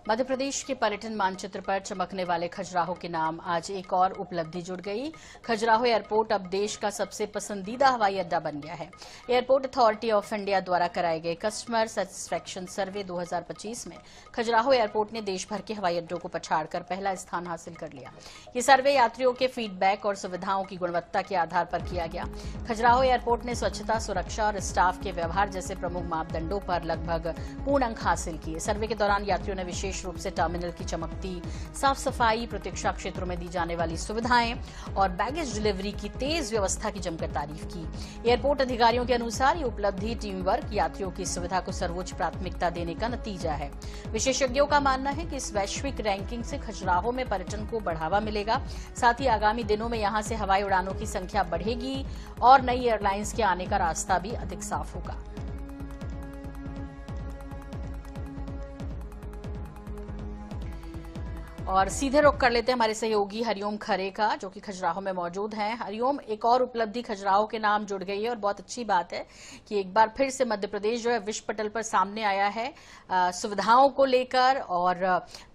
मध्य प्रदेश के पर्यटन मानचित्र पर चमकने वाले खजुराहो के नाम आज एक और उपलब्धि जुड़ गई। खजुराहो एयरपोर्ट अब देश का सबसे पसंदीदा हवाई अड्डा बन गया है। एयरपोर्ट अथॉरिटी ऑफ इंडिया द्वारा कराए गए कस्टमर सेटिस्फेक्शन सर्वे 2025 में खजुराहो एयरपोर्ट ने देश भर के हवाई अड्डों को पछाड़कर पहला स्थान हासिल कर लिया। ये सर्वे यात्रियों के फीडबैक और सुविधाओं की गुणवत्ता के आधार पर किया गया। खजुराहो एयरपोर्ट ने स्वच्छता, सुरक्षा और स्टाफ के व्यवहार जैसे प्रमुख मापदंडों पर लगभग पूर्ण अंक हासिल किए। सर्वे के दौरान यात्रियों ने विशेष रूप से टर्मिनल की चमकती साफ सफाई, प्रतीक्षा क्षेत्रों में दी जाने वाली सुविधाएं और बैगेज डिलीवरी की तेज व्यवस्था की जमकर तारीफ की। एयरपोर्ट अधिकारियों के अनुसार ये उपलब्धि टीम वर्क, यात्रियों की सुविधा को सर्वोच्च प्राथमिकता देने का नतीजा है। विशेषज्ञों का मानना है कि इस वैश्विक रैंकिंग से खजुराहो में पर्यटन को बढ़ावा मिलेगा। साथ ही आगामी दिनों में यहां से हवाई उड़ानों की संख्या बढ़ेगी और नई एयरलाइंस के आने का रास्ता भी अधिक साफ होगा। और सीधे रुख कर लेते हैं हमारे सहयोगी हरिओम खरे का, जो कि खजुराहो में मौजूद हैं। हरिओम, एक और उपलब्धि खजुराहो के नाम जुड़ गई है और बहुत अच्छी बात है कि एक बार फिर से मध्य प्रदेश जो है विश्व पटल पर सामने आया है, सुविधाओं को लेकर और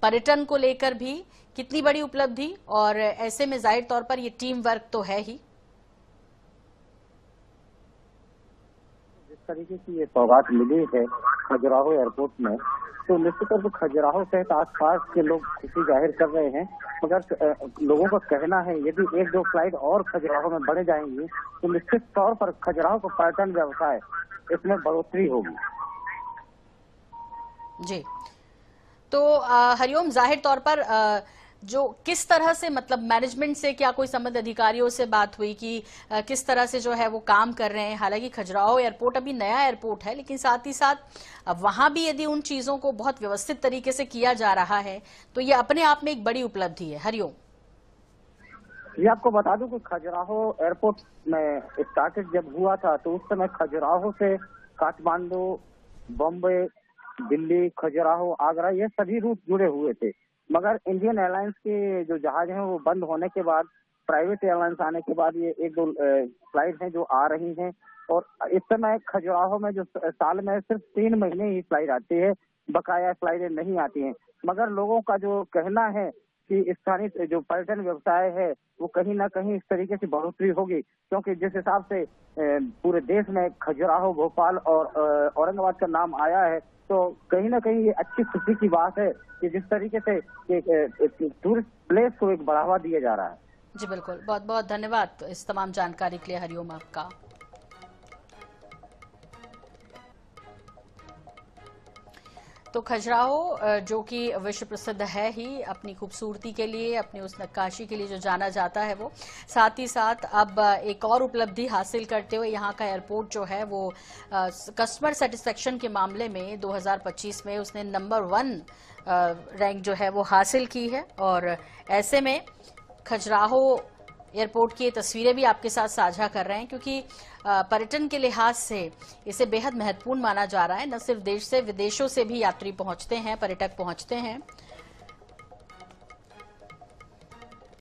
पर्यटन को लेकर भी। कितनी बड़ी उपलब्धि, और ऐसे में जाहिर तौर पर ये टीम वर्क तो है ही। जिस तरीके की ये सौगात मिली है खजुराहो एयरपोर्ट में, तो निश्चित तौर पर खजुराहो सहित आसपास के लोग खुशी जाहिर कर रहे हैं। मगर लोगों का कहना है यदि एक दो फ्लाइट और खजुराहो में बढ़े जाएंगी तो निश्चित तौर पर खजुराहो का पर्यटन व्यवसाय इसमें बढ़ोतरी होगी। जी, तो हरिओम, जाहिर तौर पर जो किस तरह से, मतलब मैनेजमेंट से क्या कोई संबंध अधिकारियों से बात हुई कि किस तरह से जो है वो काम कर रहे हैं? हालांकि खजुराहो एयरपोर्ट अभी नया एयरपोर्ट है, लेकिन साथ ही साथ अब वहां भी यदि उन चीजों को बहुत व्यवस्थित तरीके से किया जा रहा है तो ये अपने आप में एक बड़ी उपलब्धि है। हरिओम, ये आपको बता दूं कि खजुराहो एयरपोर्ट में स्टार्टेड जब हुआ था तो उस समय खजुराहो से काठमांडू, बॉम्बे, दिल्ली, खजुराहो, आगरा, ये सभी रूट जुड़े हुए थे। मगर इंडियन एयरलाइंस के जो जहाज हैं वो बंद होने के बाद, प्राइवेट एयरलाइंस आने के बाद ये एक दो फ्लाइट हैं जो आ रही हैं। और इस समय खजुराहो में जो साल में सिर्फ 3 महीने ही फ्लाइट आती है, बकाया फ्लाइटें नहीं आती हैं। मगर लोगों का जो कहना है कि स्थानीय जो पर्यटन व्यवसाय है वो कहीं ना कहीं इस तरीके से बढ़ोतरी होगी, क्योंकि जिस हिसाब से पूरे देश में खजुराहो, भोपाल और औरंगाबाद का नाम आया है, तो कहीं ना कहीं ये अच्छी खुशी की बात है कि जिस तरीके से टूरिस्ट प्लेस को एक बढ़ावा दिया जा रहा है। जी बिल्कुल, बहुत बहुत धन्यवाद इस तमाम जानकारी के लिए हरिओम आपका। तो खजुराहो जो कि विश्व प्रसिद्ध है ही अपनी खूबसूरती के लिए, अपनी उस नक्काशी के लिए जो जाना जाता है वो, साथ ही साथ अब एक और उपलब्धि हासिल करते हुए यहाँ का एयरपोर्ट जो है वो कस्टमर सेटिस्फेक्शन के मामले में 2025 में उसने नंबर 1 रैंक जो है वो हासिल की है। और ऐसे में खजुराहो एयरपोर्ट की ये तस्वीरें भी आपके साथ साझा कर रहे हैं, क्योंकि पर्यटन के लिहाज से इसे बेहद महत्वपूर्ण माना जा रहा है। न सिर्फ देश से, विदेशों से भी यात्री पहुंचते हैं, पर्यटक पहुंचते हैं।